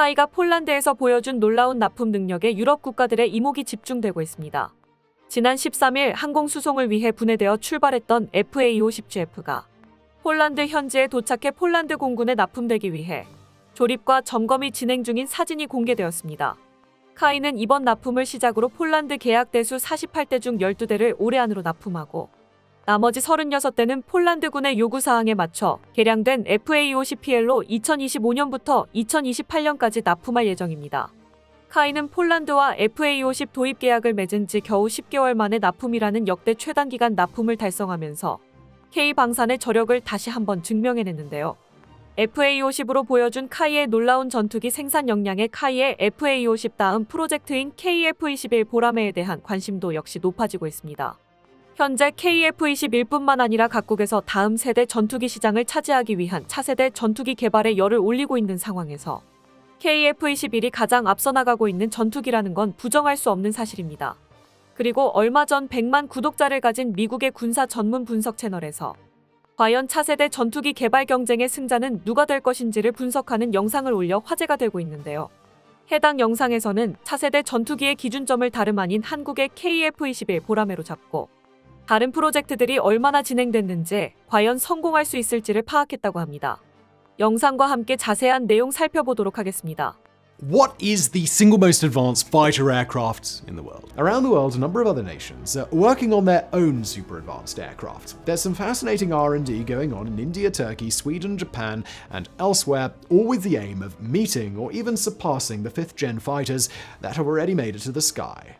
카이가 폴란드에서 보여준 놀라운 납품 능력에 유럽 국가들의 이목이 집중되고 있습니다. 지난 13일 항공 수송을 위해 분해되어 출발했던 FA-50GF가 폴란드 현지에 도착해 폴란드 공군에 납품되기 위해 조립과 점검이 진행 중인 사진이 공개되었습니다. 카이는 이번 납품을 시작으로 폴란드 계약 대수 48대 중 12대를 올해 안으로 납품하고 나머지 36대는 폴란드군의 요구사항에 맞춰 개량된 FA-50PL로 2025년부터 2028년까지 납품할 예정입니다. 카이는 폴란드와 FA-50 도입 계약을 맺은 지 겨우 10개월 만에 납품이라는 역대 최단기간 납품을 달성하면서 K방산의 저력을 다시 한번 증명해냈는데요. FA-50으로 보여준 카이의 놀라운 전투기 생산 역량에 카이의 FA-50 다음 프로젝트인 KF-21 보라매에 대한 관심도 역시 높아지고 있습니다. 현재 KF-21뿐만 아니라 각국에서 다음 세대 전투기 시장을 차지하기 위한 차세대 전투기 개발에 열을 올리고 있는 상황에서 KF-21이 가장 앞서 나가고 있는 전투기라는 건 부정할 수 없는 사실입니다. 그리고 얼마 전 100만 구독자를 가진 미국의 군사 전문 분석 채널에서 과연 차세대 전투기 개발 경쟁의 승자는 누가 될 것인지를 분석하는 영상을 올려 화제가 되고 있는데요. 해당 영상에서는 차세대 전투기의 기준점을 다름 아닌 한국의 KF-21 보라매로 잡고 다른 프로젝트들이 얼마나 진행됐는지 과연 성공할 수 있을지를 파악했다고 합니다. 영상과 함께 자세한 내용 살펴보도록 하겠습니다. What is the single most advanced fighter aircraft in the world? Around the world, a number of other nations are working on their own super advanced aircraft. There's some fascinating R&D going on in India, Turkey, Sweden, Japan, and elsewhere, all with the aim of meeting or even surpassing the 5th gen fighters that have already made it to the sky.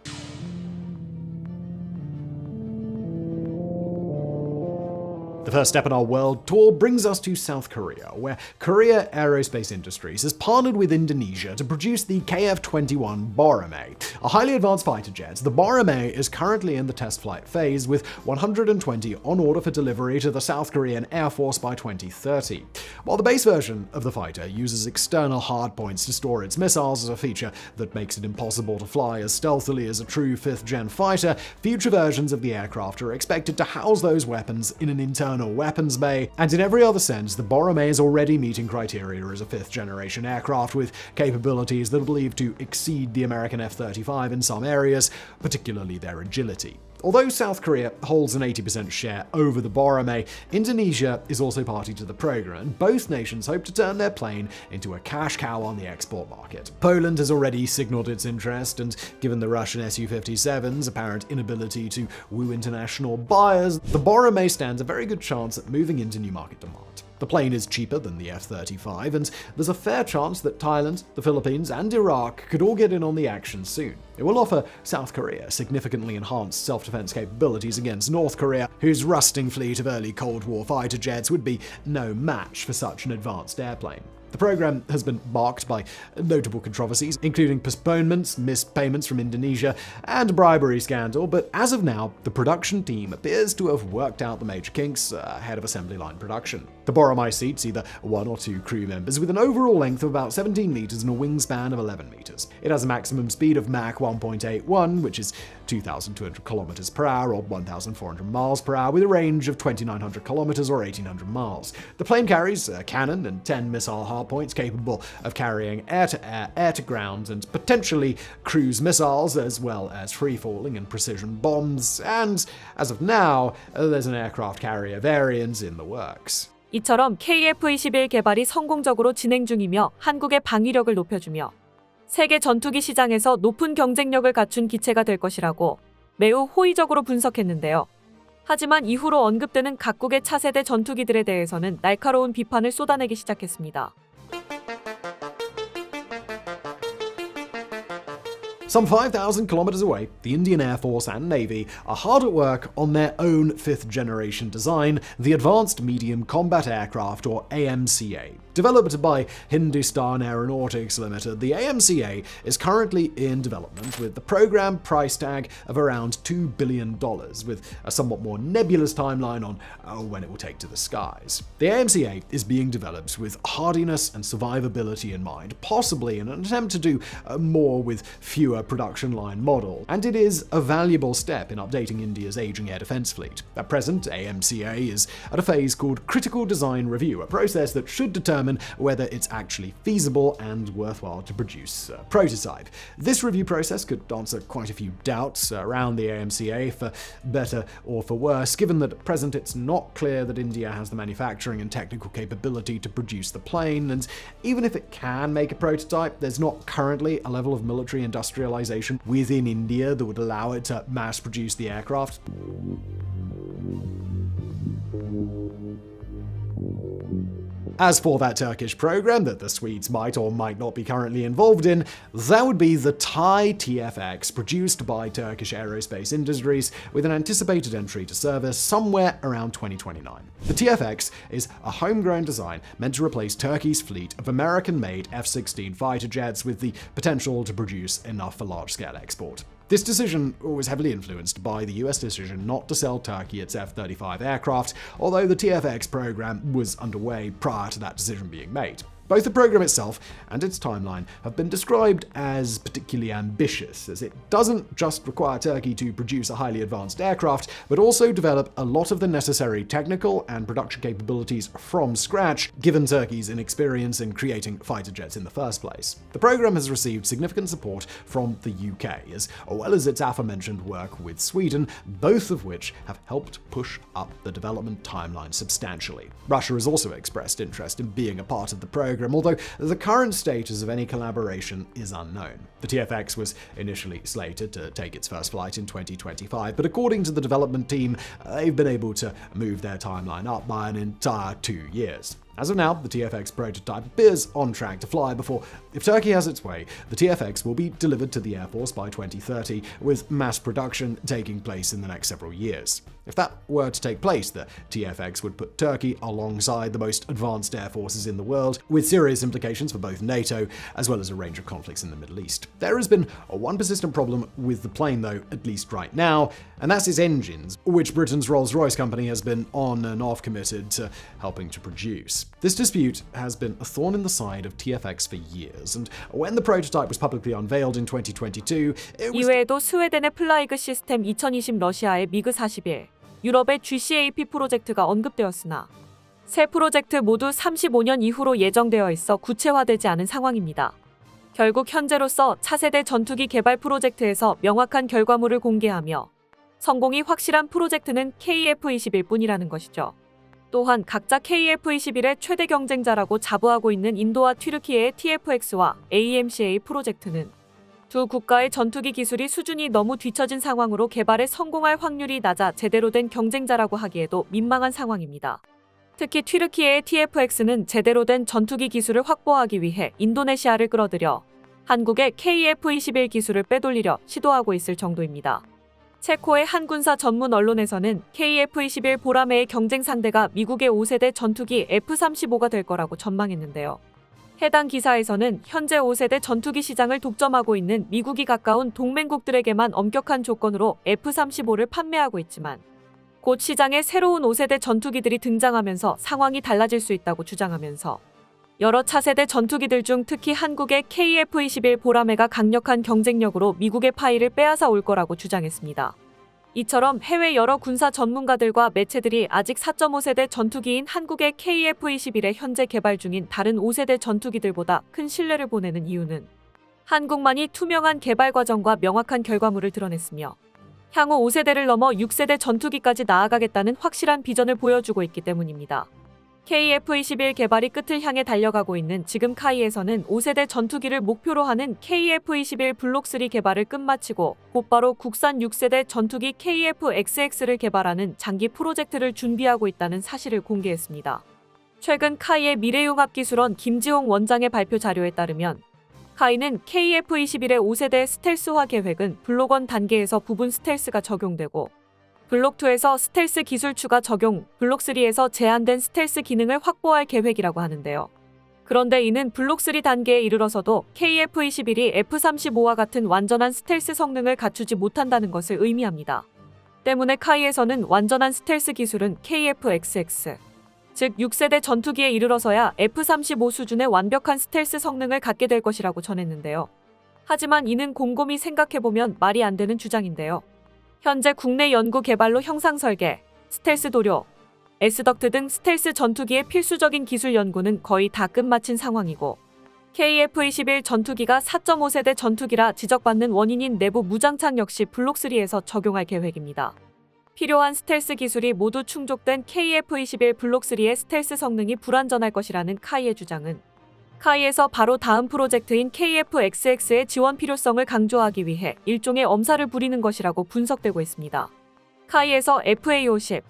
The first step in our world tour brings us to South Korea, where Korea Aerospace Industries has partnered with Indonesia to produce the KF-21 Boramae, a highly advanced fighter jet. The Boramae is currently in the test flight phase, with 120 on order for delivery to the South Korean Air Force by 2030. While the base version of the fighter uses external hardpoints to store its missiles as a feature that makes it impossible to fly as stealthily as a true 5th gen fighter, future versions of the aircraft are expected to house those weapons in an internal weapons bay, and in every other sense, the Boramae is already meeting criteria as a 5th generation aircraft with capabilities that are believed to exceed the American F-35 in some areas, particularly their agility. Although South Korea holds an 80% share over the Boramae, Indonesia is also party to the program, and both nations hope to turn their plane into a cash cow on the export market. Poland has already signaled its interest, and given the Russian Su-57's apparent inability to woo international buyers, the Boramae stands a very good chance at moving into new market demand. The plane is cheaper than the F-35, and there's a fair chance that Thailand, the Philippines, and Iraq could all get in on the action soon. It will offer South Korea significantly enhanced self-defense capabilities against North Korea, whose rusting fleet of early Cold War fighter jets would be no match for such an advanced airplane. The program has been marked by notable controversies, including postponements, missed payments from Indonesia, and a bribery scandal, but as of now, the production team appears to have worked out the major kinks ahead of assembly line production. The Boramae seats either 1 or 2 crew members with an overall length of about 17 meters and a wingspan of 11 meters. It has a maximum speed of Mach 1.81, which is 2,200 kilometers per hour or 1,400 miles per hour, with a range of 2,900 kilometers or 1,800 miles. The plane carries a cannon and 10 missile hardpoints capable of carrying air-to-air, air-to-ground, and potentially cruise missiles, as well as free-falling and precision bombs, and as of now, there's an aircraft carrier variant in the works. 이처럼 KF-21 개발이 성공적으로 진행 중이며 한국의 방위력을 높여주며 세계 전투기 시장에서 높은 경쟁력을 갖춘 기체가 될 것이라고 매우 호의적으로 분석했는데요. 하지만 이후로 언급되는 각국의 차세대 전투기들에 대해서는 날카로운 비판을 쏟아내기 시작했습니다. Some 5,000 kilometers away, the Indian Air Force and Navy are hard at work on their own 5th generation design, the Advanced Medium Combat Aircraft, or AMCA. Developed by Hindustan Aeronautics Limited, the AMCA is currently in development with the program price tag of around $2 billion, with a somewhat more nebulous timeline on when it will take to the skies. The AMCA is being developed with hardiness and survivability in mind, possibly in an attempt to do more with fewer modular production line model, and it is a valuable step in updating India's aging air defense fleet. At present, AMCA is at a phase called Critical Design Review, a process that should determine whether it's actually feasible and worthwhile to produce a prototype. This review process could answer quite a few doubts around the AMCA, for better or for worse, given that at present it's not clear that India has the manufacturing and technical capability to produce the plane, and even if it can make a prototype, there's not currently a level of military industrialization within India that would allow it to mass produce the aircraft. As for that Turkish program that the Swedes might or might not be currently involved in, that would be the Thai TFX, produced by Turkish Aerospace Industries, with an anticipated entry to service somewhere around 2029. The TFX is a homegrown design meant to replace Turkey's fleet of American-made F-16 fighter jets, with the potential to produce enough for large-scale export. This decision was heavily influenced by the US decision not to sell Turkey its F-35 aircraft, although the TFX program was underway prior to that decision being made. Both the program itself and its timeline have been described as particularly ambitious, as it doesn't just require Turkey to produce a highly advanced aircraft, but also develop a lot of the necessary technical and production capabilities from scratch, given Turkey's inexperience in creating fighter jets in the first place. The program has received significant support from the UK, as well as its aforementioned work with Sweden, both of which have helped push up the development timeline substantially. Russia has also expressed interest in being a part of the program, although the current status of any collaboration is unknown. The TFX was initially slated to take its first flight in 2025, but according to the development team, they've been able to move their timeline up by an entire 2 years. As of now, the TFX prototype appears on track to fly before, if Turkey has its way, the TFX will be delivered to the Air Force by 2030, with mass production taking place in the next several years. If that were to take place, the TFX would put Turkey alongside the most advanced air forces in the world, with serious implications for both NATO as well as a range of conflicts in the Middle East. There has been one persistent problem with the plane, though, at least right now, and that's its engines, which Britain's Rolls-Royce company has been on and off committed to helping to produce. This dispute has been a thorn in the side of TFX for years, and when the prototype was publicly unveiled in 2022, it was 이외에도 스웨덴의 플라이그 시스템 2020, 러시아의 미그 41, 유럽의 GCAP 프로젝트가 언급되었으나 세 프로젝트 모두 35년 이후로 예정되어 있어 구체화되지 않은 상황입니다. 결국 현재로서 차세대 전투기 개발 프로젝트에서 명확한 결과물을 공개하며 성공이 확실한 프로젝트는 KF-21뿐이라는 것이죠. 또한 각자 KF-21의 최대 경쟁자라고 자부하고 있는 인도와 튀르키예의 TFX와 AMCA 프로젝트는 두 국가의 전투기 기술이 수준이 너무 뒤처진 상황으로 개발에 성공할 확률이 낮아 제대로 된 경쟁자라고 하기에도 민망한 상황입니다. 특히 튀르키예의 TFX는 제대로 된 전투기 기술을 확보하기 위해 인도네시아를 끌어들여 한국의 KF-21 기술을 빼돌리려 시도하고 있을 정도입니다. 체코의 한 군사 전문 언론에서는 KF-21 보라매의 경쟁 상대가 미국의 5세대 전투기 F-35가 될 거라고 전망했는데요. 해당 기사에서는 현재 5세대 전투기 시장을 독점하고 있는 미국이 가까운 동맹국들에게만 엄격한 조건으로 F-35를 판매하고 있지만 곧 시장에 새로운 5세대 전투기들이 등장하면서 상황이 달라질 수 있다고 주장하면서 여러 차세대 전투기들 중 특히 한국의 KF-21 보라매가 강력한 경쟁력으로 미국의 파이를 빼앗아 올 거라고 주장했습니다. 이처럼 해외 여러 군사 전문가들과 매체들이 아직 4.5세대 전투기인 한국의 KF-21에 현재 개발 중인 다른 5세대 전투기들보다 큰 신뢰를 보내는 이유는 한국만이 투명한 개발 과정과 명확한 결과물을 드러냈으며 향후 5세대를 넘어 6세대 전투기까지 나아가겠다는 확실한 비전을 보여주고 있기 때문입니다. KF-21 개발이 끝을 향해 달려가고 있는 지금 카이에서는 5세대 전투기를 목표로 하는 KF-21 블록 3 개발을 끝마치고 곧바로 국산 6세대 전투기 KF-XX를 개발하는 장기 프로젝트를 준비하고 있다는 사실을 공개했습니다. 최근 카이의 미래융합기술원 김지홍 원장의 발표 자료에 따르면 카이는 KF-21의 5세대 스텔스화 계획은 블록 1 단계에서 부분 스텔스가 적용되고 블록 2에서 스텔스 기술 추가 적용, 블록 3에서 제한된 스텔스 기능을 확보할 계획이라고 하는데요. 그런데 이는 블록 3 단계에 이르러서도 KF-21이 F-35와 같은 완전한 스텔스 성능을 갖추지 못한다는 것을 의미합니다. 때문에 카이에서는 완전한 스텔스 기술은 KF-XX, 즉 6세대 전투기에 이르러서야 F-35 수준의 완벽한 스텔스 성능을 갖게 될 것이라고 전했는데요. 하지만 이는 곰곰이 생각해보면 말이 안 되는 주장인데요. 현재 국내 연구 개발로 형상 설계, 스텔스 도료, S덕트 등 스텔스 전투기의 필수적인 기술 연구는 거의 다 끝마친 상황이고 KF-21 전투기가 4.5세대 전투기라 지적받는 원인인 내부 무장창 역시 블록3에서 적용할 계획입니다. 필요한 스텔스 기술이 모두 충족된 KF-21 블록3의 스텔스 성능이 불완전할 것이라는 카이의 주장은 카이에서 바로 다음 프로젝트인 KF-XX의 지원 필요성을 강조하기 위해 일종의 엄살을 부리는 것이라고 분석되고 있습니다. 카이에서 FA-50,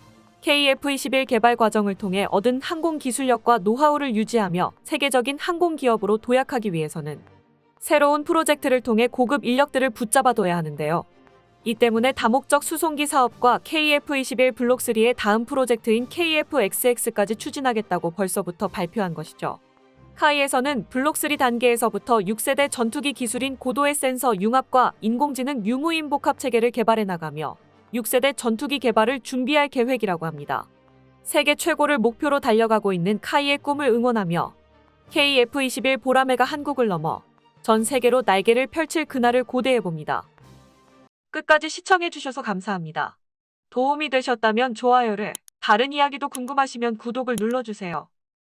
KF-21 개발 과정을 통해 얻은 항공 기술력과 노하우를 유지하며 세계적인 항공 기업으로 도약하기 위해서는 새로운 프로젝트를 통해 고급 인력들을 붙잡아둬야 하는데요. 이 때문에 다목적 수송기 사업과 KF-21 블록3의 다음 프로젝트인 KF-XX까지 추진하겠다고 벌써부터 발표한 것이죠. 카이에서는 블록3 단계에서부터 6세대 전투기 기술인 고도의 센서 융합과 인공지능 유무인 복합 체계를 개발해 나가며 6세대 전투기 개발을 준비할 계획이라고 합니다. 세계 최고를 목표로 달려가고 있는 카이의 꿈을 응원하며 KF-21 보라매가 한국을 넘어 전 세계로 날개를 펼칠 그날을 고대해봅니다. 끝까지 시청해주셔서 감사합니다. 도움이 되셨다면 좋아요를, 다른 이야기도 궁금하시면 구독을 눌러주세요.